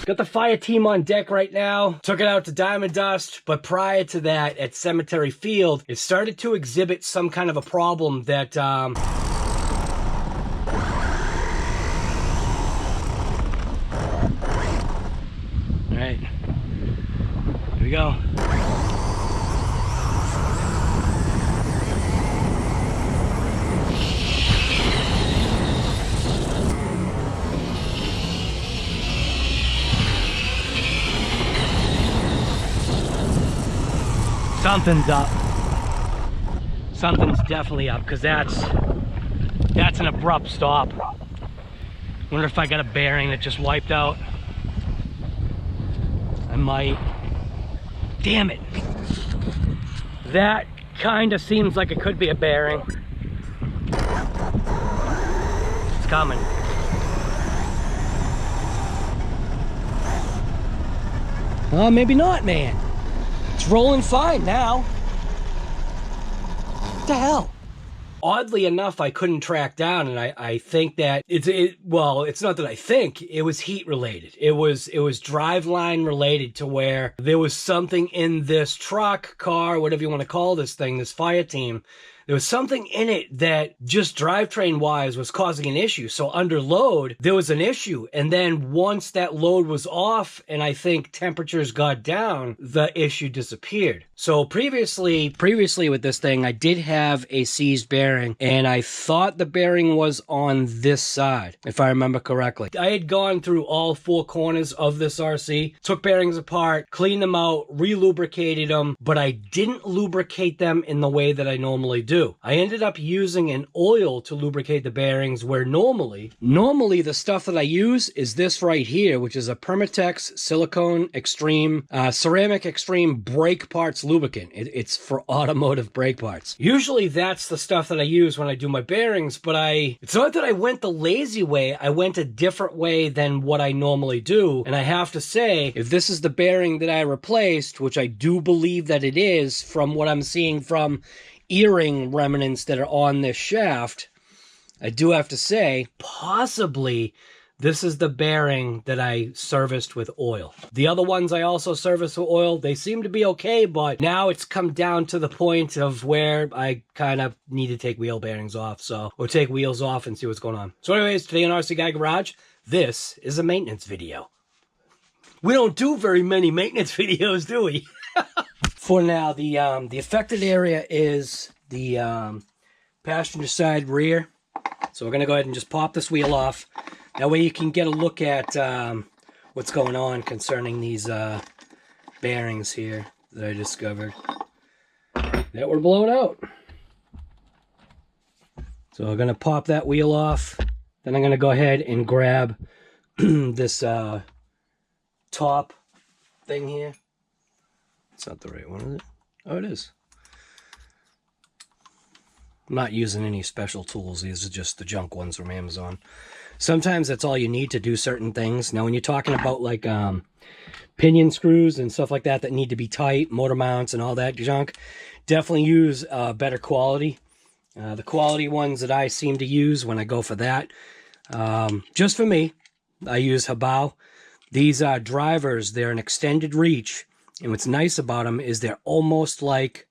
Got the fire team on deck right now. Took it out to Diamond Dust, but prior to that, at Cemetery Field, it started to exhibit some kind of a problem that, all right, here we go. Something's up. Something's definitely up, because that's an abrupt stop. Wonder if I got a bearing that just wiped out. I might. Damn it. That kind of seems like it could be a bearing. It's coming. Oh, maybe not, man. It's rolling fine now. What the hell? Oddly enough, I couldn't track down, and I think that well, it's not that I think, it was heat related. It was driveline related, to where there was something in this truck, car, whatever you want to call this thing, this fire team. There was something in it that just drivetrain wise was causing an issue. So under load, there was an issue. And then once that load was off and I think temperatures got down, the issue disappeared. So previously with this thing, I did have a seized bearing, and I thought the bearing was on this side, if I remember correctly. I had gone through all four corners of this RC, took bearings apart, cleaned them out, re-lubricated them, but I didn't lubricate them in the way that I normally do. I ended up using an oil to lubricate the bearings, where normally the stuff that I use is this right here, which is a Permatex Silicone Extreme, Ceramic Extreme brake parts lubricant. It's for automotive brake parts. Usually that's the stuff that I use when I do my bearings, but it's not that I went the lazy way. I went a different way than what I normally do. And I have to say, if this is the bearing that I replaced, which I do believe that it is from what I'm seeing from earring remnants that are on this shaft, I do have to say, possibly this is the bearing that I serviced with oil. The other ones I also serviced with oil, they seem to be okay, but now it's come down to the point of where I kind of need to take wheel bearings off, or take wheels off and see what's going on. So anyways, today in RC Guy Garage, this is a maintenance video. We don't do very many maintenance videos, do we? For now, the affected area is the passenger side rear. So we're going to go ahead and just pop this wheel off. That way you can get a look at what's going on concerning these bearings here that I discovered that were blown out. So we're going to pop that wheel off. Then I'm going to go ahead and grab this top thing here. It's not the right one, is it? Oh, it is. I'm not using any special tools. These are just the junk ones from Amazon. Sometimes that's all you need to do certain things. Now, when you're talking about like pinion screws and stuff like that need to be tight, motor mounts and all that junk, definitely use better quality. The quality ones that I seem to use when I go for that, just for me, I use Hobao. These drivers, they're an extended reach. And what's nice about them is they're almost like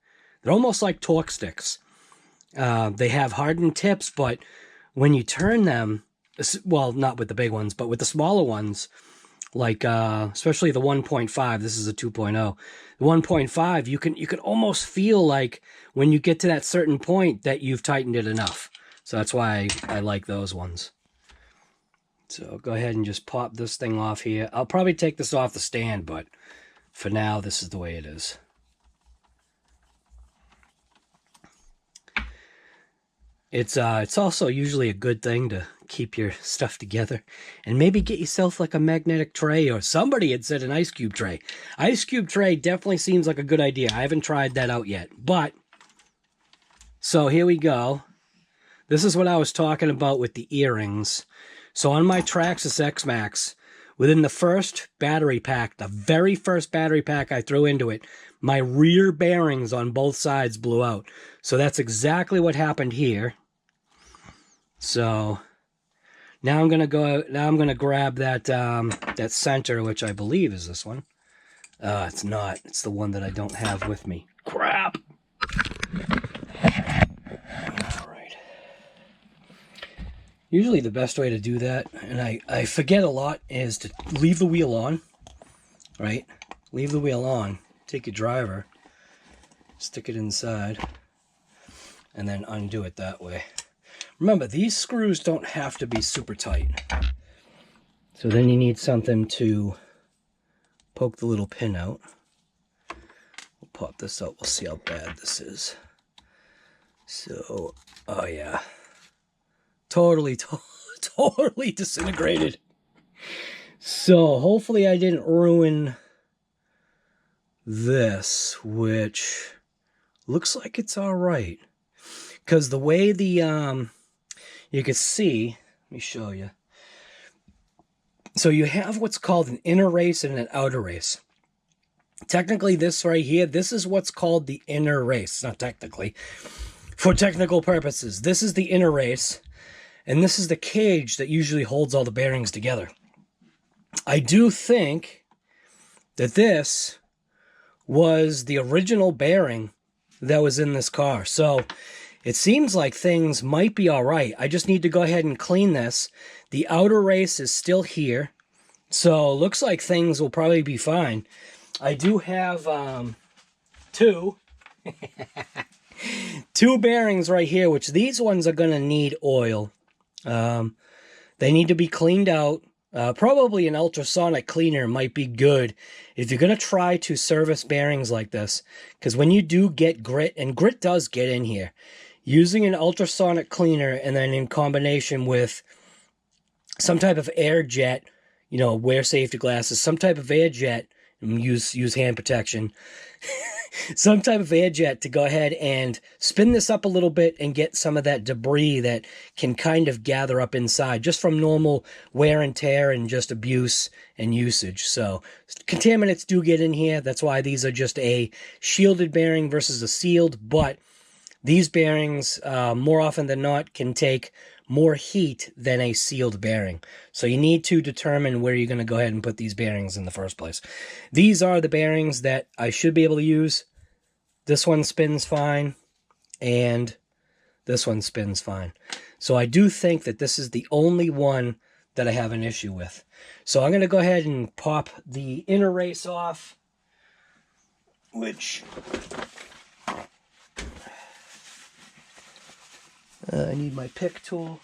torque sticks. They have hardened tips, but when you turn them, well, not with the big ones, but with the smaller ones, like especially the 1.5, this is a 2.0. The 1.5, you can almost feel like when you get to that certain point that you've tightened it enough. So that's why I like those ones. So go ahead and just pop this thing off here. I'll probably take this off the stand, but for now, this is the way it is. It's also usually a good thing to keep your stuff together and maybe get yourself like a magnetic tray, or somebody had said an ice cube tray. Ice cube tray definitely seems like a good idea. I haven't tried that out yet, but so here we go. This is what I was talking about with the earrings. So on my Traxxas X-Max, within the first battery pack, the very first battery pack I threw into it, my rear bearings on both sides blew out. So that's exactly what happened here. So Now I'm gonna grab that that center, which I believe is this one. It's not. It's the one that I don't have with me. Crap. All right. Usually the best way to do that, and I forget a lot, is to leave the wheel on. Right? Leave the wheel on. Take your driver, stick it inside, and then undo it that way. Remember, these screws don't have to be super tight. So then you need something to poke the little pin out. We'll pop this out. We'll see how bad this is. So, oh yeah. Totally disintegrated. So, hopefully I didn't ruin this, which looks like it's all right. Because the way the, you can see, let me show you. So you have what's called an inner race and an outer race. Technically, this right here, this is what's called the inner race. Not technically. For technical purposes, this is the inner race, and this is the cage that usually holds all the bearings together. I do think that this was the original bearing that was in this car. So it seems like things might be all right. I just need to go ahead and clean this. The outer race is still here. So looks like things will probably be fine. I do have two bearings right here, which these ones are going to need oil. They need to be cleaned out. Probably an ultrasonic cleaner might be good if you're going to try to service bearings like this. Because when you do get grit, and grit does get in here, using an ultrasonic cleaner and then in combination with some type of air jet, you know, wear safety glasses, some type of air jet, and use hand protection, some type of air jet to go ahead and spin this up a little bit and get some of that debris that can kind of gather up inside just from normal wear and tear and just abuse and usage. So contaminants do get in here. That's why these are just a shielded bearing versus a sealed, but these bearings, more often than not, can take more heat than a sealed bearing. So you need to determine where you're going to go ahead and put these bearings in the first place. These are the bearings that I should be able to use. This one spins fine, and this one spins fine. So I do think that this is the only one that I have an issue with. So I'm going to go ahead and pop the inner race off, which I need my pick tool.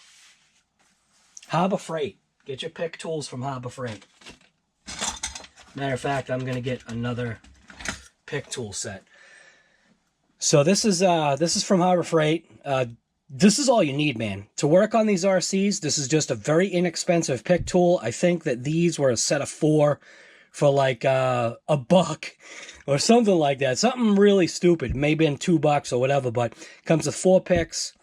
Harbor Freight. Get your pick tools from Harbor Freight. Matter of fact, I'm going to get another pick tool set. So this is from Harbor Freight. This is all you need, man. To work on these RCs, this is just a very inexpensive pick tool. I think that these were a set of 4 for like $1 or something like that. Something really stupid. Maybe in $2 or whatever, but it comes with 4 picks.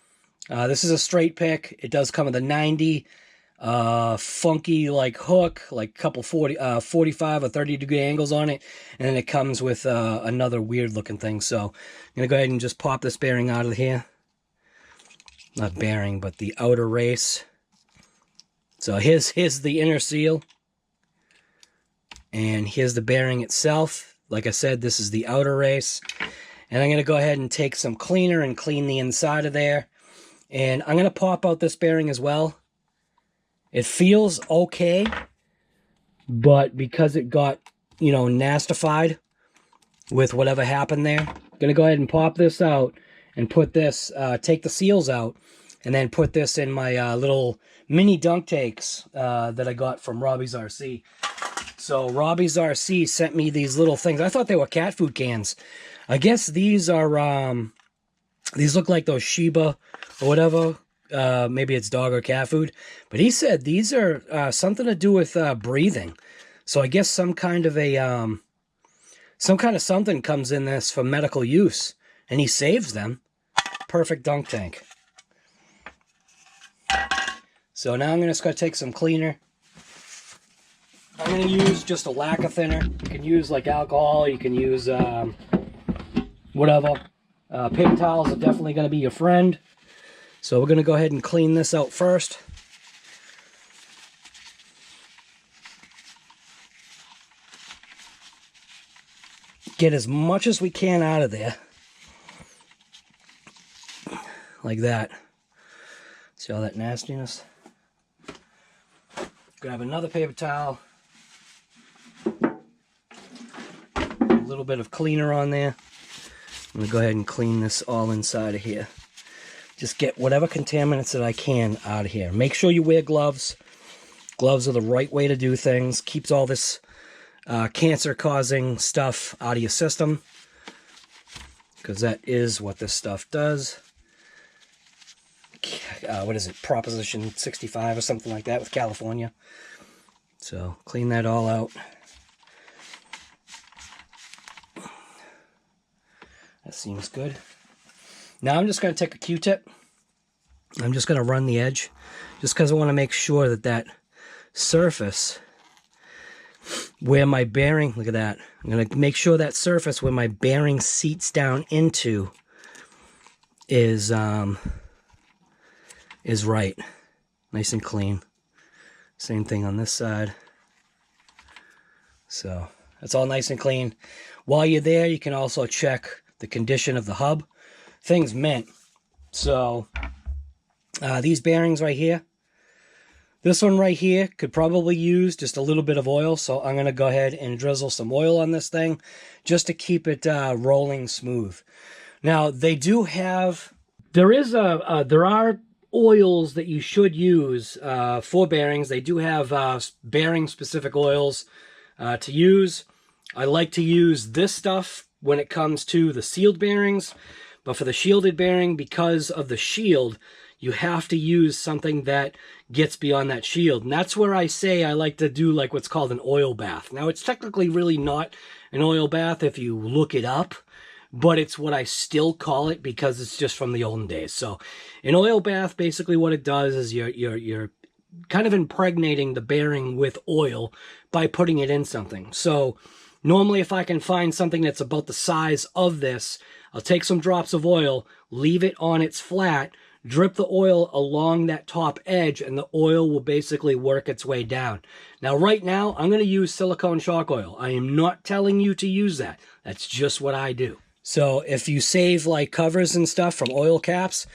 This is a straight pick. It does come with a 90 funky like hook, like a couple 45 or 30 degree angles on it, and then it comes with another weird looking thing. So I'm gonna go ahead and just pop this bearing out of here. Not bearing, but the outer race. So here's the inner seal, and here's the bearing itself. Like I said, this is the outer race, and I'm gonna go ahead and take some cleaner and clean the inside of there. And I'm going to pop out this bearing as well. It feels okay, but because it got, you know, nastified with whatever happened there, I'm going to go ahead and pop this out and put this, take the seals out, and then put this in my little mini dunk tanks that I got from Robbie's RC. So Robbie's RC sent me these little things. I thought they were cat food cans. I guess these are, these look like those Shiba or whatever. Maybe it's dog or cat food. But he said these are something to do with breathing. So I guess some kind of something comes in this for medical use. And he saves them. Perfect dunk tank. So now I'm just going to take some cleaner. I'm going to use just a lacquer thinner. You can use like alcohol. You can use whatever. Paper towels are definitely going to be your friend. So we're going to go ahead and clean this out first. get as much as we can out of there. Like that. See all that nastiness? Grab another paper towel. A little bit of cleaner on there. I'm going to go ahead and clean this all inside of here. Just get whatever contaminants that I can out of here. Make sure you wear gloves. Gloves are the right way to do things. Keeps all this cancer-causing stuff out of your system. Because that is what this stuff does. What is it? Proposition 65 or something like that with California. So clean that all out. That seems good. Now I'm just going to take a Q-tip. I'm just going to run the edge. Just because I want to make sure that that surface where my bearing, look at that. I'm going to make sure that surface where my bearing seats down into is right. Nice and clean. Same thing on this side. So that's all nice and clean. While you're there, you can also check the condition of the hub. Thing's mint. So these bearings right here, this one right here could probably use just a little bit of oil. So I'm going to go ahead and drizzle some oil on this thing just to keep it rolling smooth. Now they do have, there are oils that you should use for bearings. They do have bearing specific oils to use. I like to use this stuff when it comes to the sealed bearings, but for the shielded bearing, because of the shield, you have to use something that gets beyond that shield. And that's where I say I like to do like what's called an oil bath. Now it's technically really not an oil bath if you look it up, but it's what I still call it because it's just from the olden days. So an oil bath, basically what it does is you're kind of impregnating the bearing with oil by putting it in something. So normally if I can find something that's about the size of this, I'll take some drops of oil, leave it on its flat, drip the oil along that top edge, and the oil will basically work its way down. Now, right now, I'm going to use silicone shock oil. I am not telling you to use that. That's just what I do. So if you save like covers and stuff from oil caps,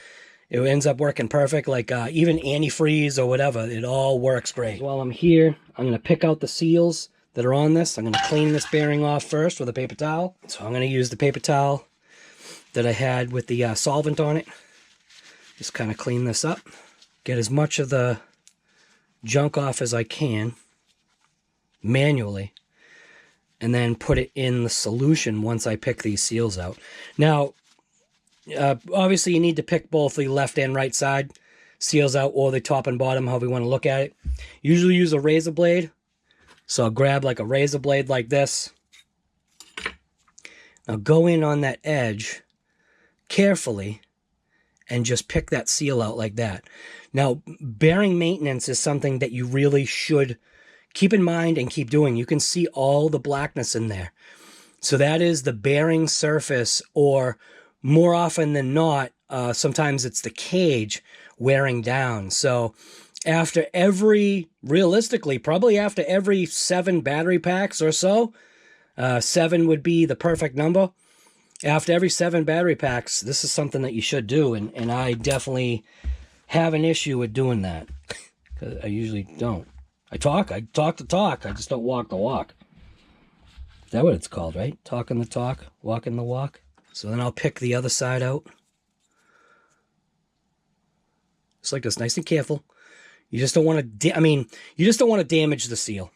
it ends up working perfect. Like even antifreeze or whatever, it all works great. While I'm here, I'm going to pick out the seals that are on this. I'm going to clean this bearing off first with a paper towel. So I'm going to use the paper towel that I had with the solvent on it. Just kind of clean this up. Get as much of the junk off as I can manually. And then put it in the solution once I pick these seals out. Now, obviously you need to pick both the left and right side seals out, or the top and bottom, however you want to look at it. Usually use a razor blade. So I'll grab like a razor blade like this. Now go in on that edge carefully and just pick that seal out like that. Now, bearing maintenance is something that you really should keep in mind and keep doing. You can see all the blackness in there. So that is the bearing surface, or more often than not, sometimes it's the cage wearing down. So after realistically, probably after every 7 battery packs or so, 7 would be the perfect number. After every 7 battery packs, this is something that you should do, and I definitely have an issue with doing that, because I usually don't. I talk the talk, I just don't walk the walk. Is that what it's called, right? Talking the talk, walking the walk. So then I'll pick the other side out. Just like this, nice and careful. You just don't want to, you just don't want to damage the seal.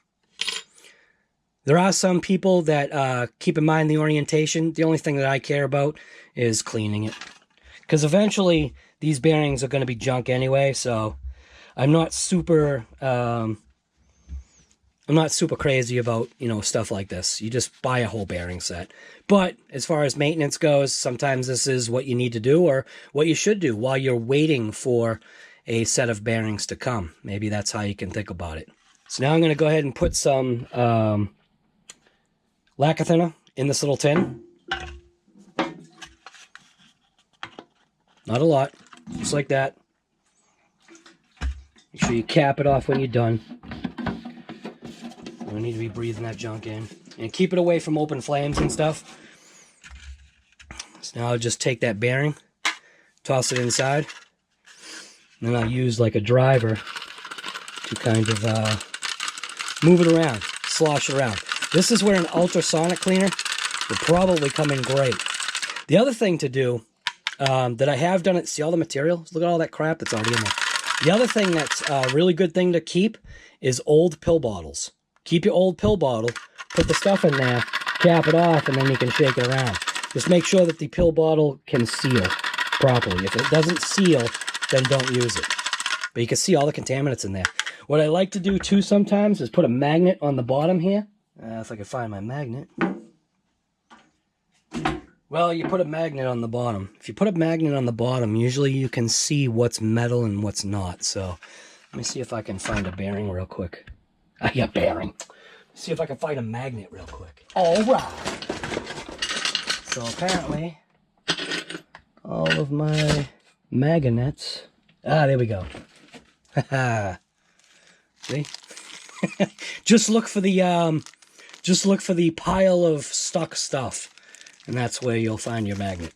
There are some people that keep in mind the orientation. The only thing that I care about is cleaning it. Because eventually, these bearings are going to be junk anyway, so I'm not super crazy about, stuff like this. You just buy a whole bearing set. But as far as maintenance goes, sometimes this is what you need to do, or what you should do while you're waiting for a set of bearings to come. Maybe that's how you can think about it. So now I'm going to go ahead and put some lacquer thinner in this little tin. Not a lot, just like that. Make sure you cap it off when you're done. You don't need to be breathing that junk in. and keep it away from open flames and stuff. So now I'll just take that bearing, toss it inside, and then I'll use like a driver to kind of move it around, slosh it around. This is where an ultrasonic cleaner would probably come in great. The other thing to do that I have done it, see all the materials? Look at all that crap that's already in there. The other thing that's a really good thing to keep is old pill bottles. Keep your old pill bottle, put the stuff in there, cap it off, and then you can shake it around. Just make sure that the pill bottle can seal properly. If it doesn't seal, then don't use it. But you can see all the contaminants in there. What I like to do too sometimes is put a magnet on the bottom here. If I can find my magnet. Well, you put a magnet on the bottom. If you put a magnet on the bottom, usually you can see what's metal and what's not. So let me see if I can find a bearing real quick. Yeah, bearing. See if I can find a magnet real quick. All right. So apparently, all of my magnets. There we go. See? Just look for the pile of stuck stuff. And that's where you'll find your magnet.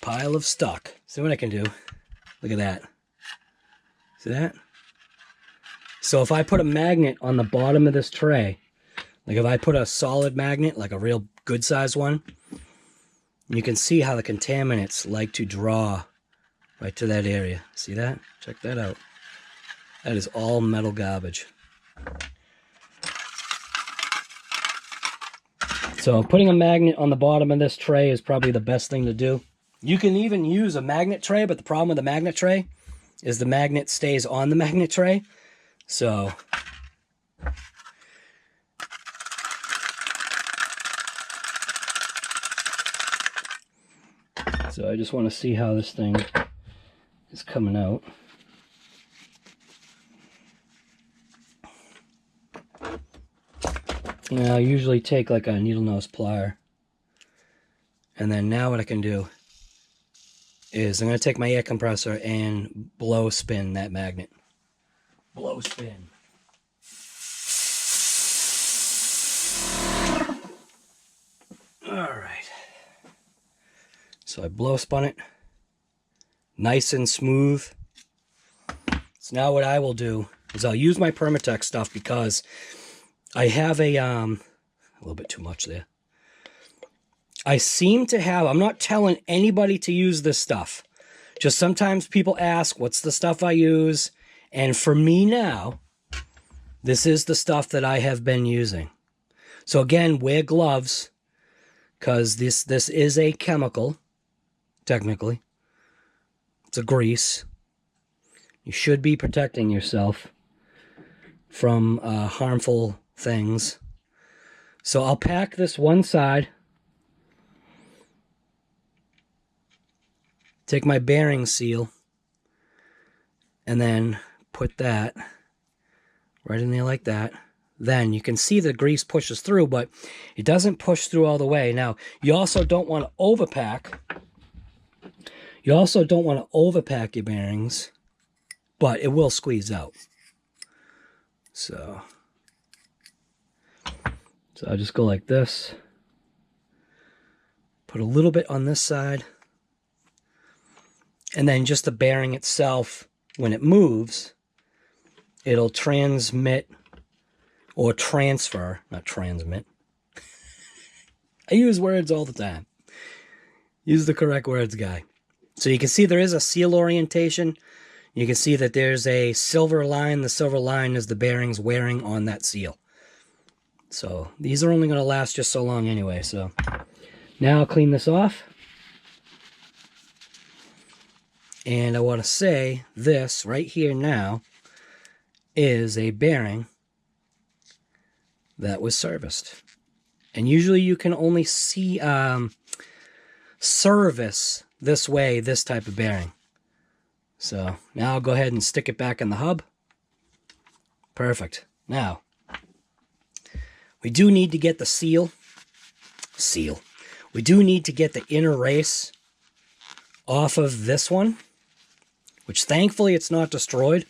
Pile of stuck. See what I can do? Look at that. See that? So if I put a magnet on the bottom of this tray, like if I put a solid magnet, like a real good size one, you can see how the contaminants like to draw right to that area. See that? Check that out. That is all metal garbage. So putting a magnet on the bottom of this tray is probably the best thing to do. You can even use a magnet tray, but the problem with the magnet tray is the magnet stays on the magnet tray. So I just want to see how this thing is coming out. Now, I usually take like a needle nose plier. And then now what I can do is I'm going to take my air compressor and blow spin that magnet. Blow spin. Alright. So I blow spun it. Nice and smooth. So now what I will do is I'll use my Permatex stuff because I have a little bit too much there. I seem to have, I'm not telling anybody to use this stuff. Just sometimes people ask, what's the stuff I use? And for me now, this is the stuff that I have been using. So again, wear gloves, because this is a chemical, technically. It's a grease. You should be protecting yourself from harmful things. So I'll pack this one side, take my bearing seal, and then put that right in there like that. Then you can see the grease pushes through, but it doesn't push through all the way. Now, you also don't want to overpack. You also don't want to overpack your bearings, but it will squeeze out. So I'll just go like this. Put a little bit on this side. And then just the bearing itself, when it moves, it'll transmit or transfer, not transmit. I use words all the time. Use the correct words, guy. So you can see there is a seal orientation. You can see that there's a silver line. The silver line is the bearings wearing on that seal. So these are only going to last just so long anyway. So now I'll clean this off. And I want to say this right here now is a bearing that was serviced. And usually you can only see service this way, this type of bearing. So now I'll go ahead and stick it back in the hub. Perfect. Now, we do need to get the seal. We do need to get the inner race off of this one, which thankfully it's not destroyed.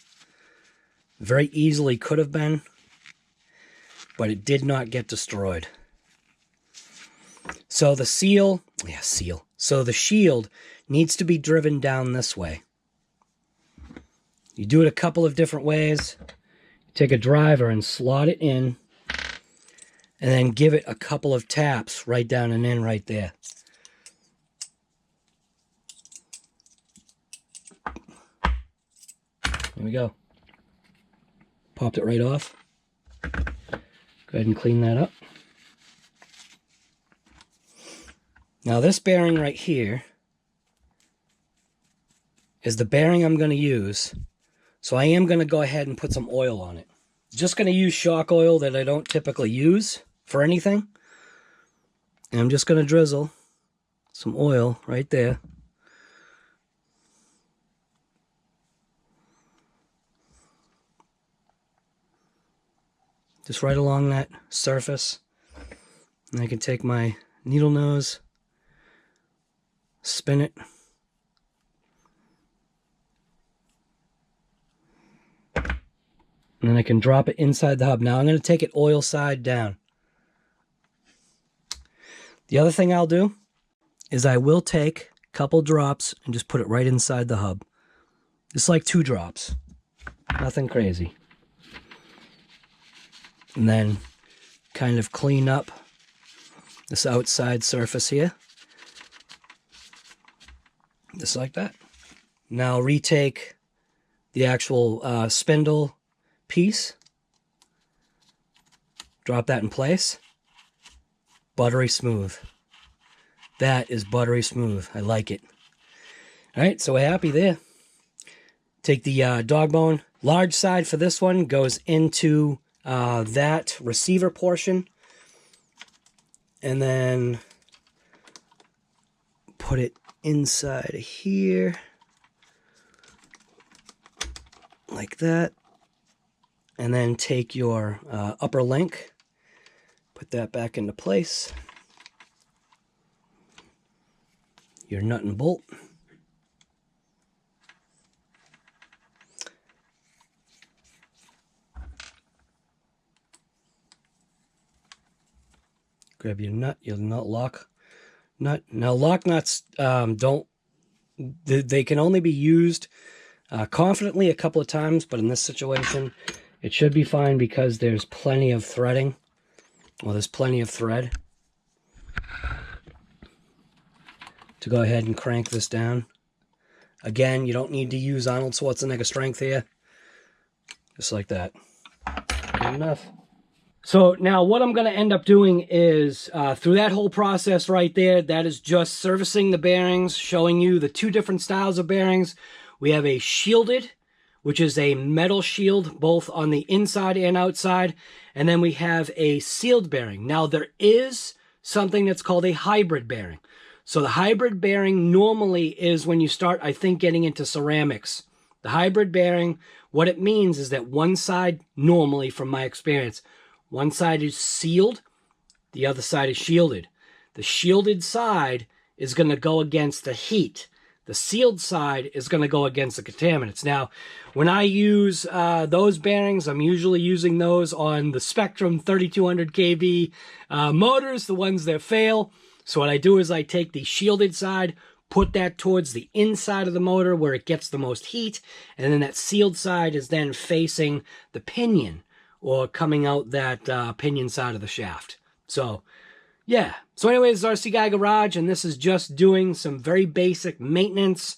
Very easily could have been. but it did not get destroyed. So the so the shield needs to be driven down this way. You do it a couple of different ways. Take a driver and slot it in, and then give it a couple of taps right down and in right there. There we go. Popped it right off. Go ahead and clean that up. Now this bearing right here is the bearing I'm going to use. So I am going to go ahead and put some oil on it. Just going to use shock oil that I don't typically use for anything. And I'm just going to drizzle some oil right there. Just right along that surface. And I can take my needle nose, spin it. And then I can drop it inside the hub. Now I'm going to take it oil side down. The other thing I'll do is I will take a couple drops and just put it right inside the hub. Just like 2 drops. Nothing crazy. And then kind of clean up this outside surface here. Just like that. Now retake the actual spindle piece, drop that in place. Buttery smooth. That is buttery smooth. I like it. All right, so we're happy there. Take the dog bone. Large side for this one goes into that receiver portion, and then put it inside of here like that. And then take your upper link, put that back into place. Your nut and bolt. Grab your nut, your nut lock nut. Now lock nuts they can only be used confidently a couple of times, but in this situation, it should be fine because there's plenty of threading. Well, there's plenty of thread to go ahead and crank this down. Again, you don't need to use Arnold Schwarzenegger strength here. Just like that. Good enough. So now what I'm going to end up doing is, through that whole process right there, that is just servicing the bearings, showing you the 2 different styles of bearings. We have a shielded, which is a metal shield, both on the inside and outside. And then we have a sealed bearing. Now, there is something that's called a hybrid bearing. So the hybrid bearing normally is when you start, I think, getting into ceramics. The hybrid bearing, what it means is that one side, normally from my experience, one side is sealed, the other side is shielded. The shielded side is going to go against the heat. The sealed side is going to go against the contaminants. Now, when I use those bearings, I'm usually using those on the SPEKTRUM 3200 kV motors, the ones that fail. So what I do is I take the shielded side, put that towards the inside of the motor where it gets the most heat, and then that sealed side is then facing the pinion, or coming out that pinion side of the shaft. So, yeah. So anyways, RC Guy Garage, and this is just doing some very basic maintenance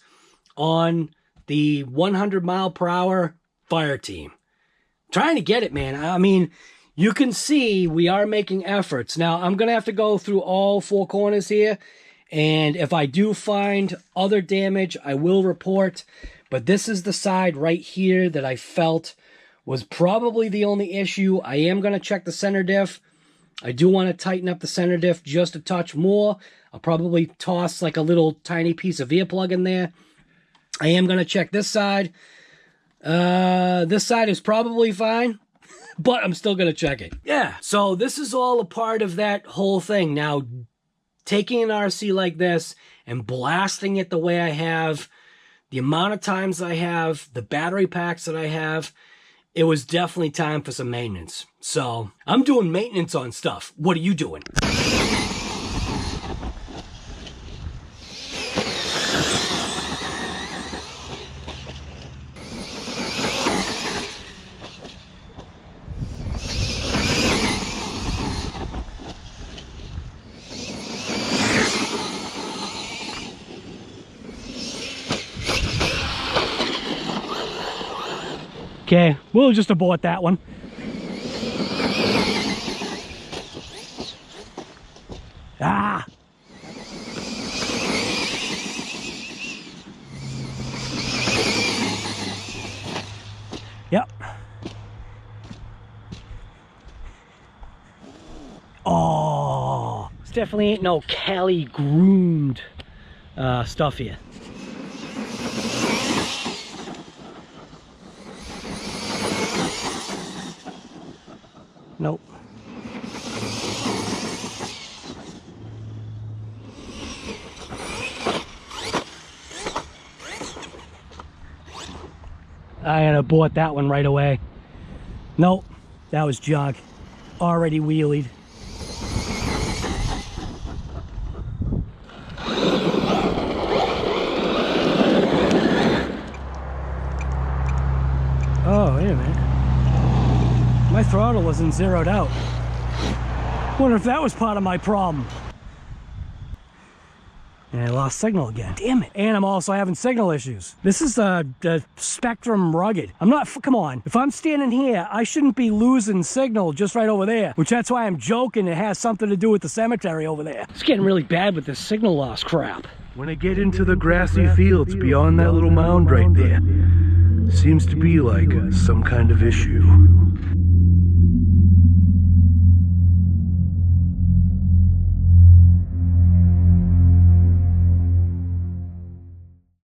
on the 100 mile per hour fire team. Trying to get it, man. I mean, you can see we are making efforts. Now, I'm going to have to go through all 4 corners here, and if I do find other damage, I will report. But this is the side right here that I felt was probably the only issue. I am going to check the center diff. I do want to tighten up the center diff just a touch more. I'll probably toss like a little tiny piece of earplug in there. I am going to check this side. This side is probably fine, but I'm still going to check it. Yeah, so this is all a part of that whole thing. Now, taking an RC like this and blasting it the way I have, the amount of times I have, the battery packs that I have, it was definitely time for some maintenance. So I'm doing maintenance on stuff. What are you doing? Okay, we'll just abort that one. Ah! Yep. Oh, this definitely ain't no Cali groomed stuff here. Nope. I had to abort that one right away. Nope, that was junk. Already wheelied. Oh, wait a minute. My throttle wasn't zeroed out. Wonder if that was part of my problem. And I lost signal again. Damn it. And I'm also having signal issues. This is the SPEKTRUM rugged. I'm not, come on. If I'm standing here, I shouldn't be losing signal just right over there. Which that's why I'm joking. It has something to do with the cemetery over there. It's getting really bad with this signal loss crap. When I get into the grassy fields beyond that little mound right there, seems to be like some kind of issue.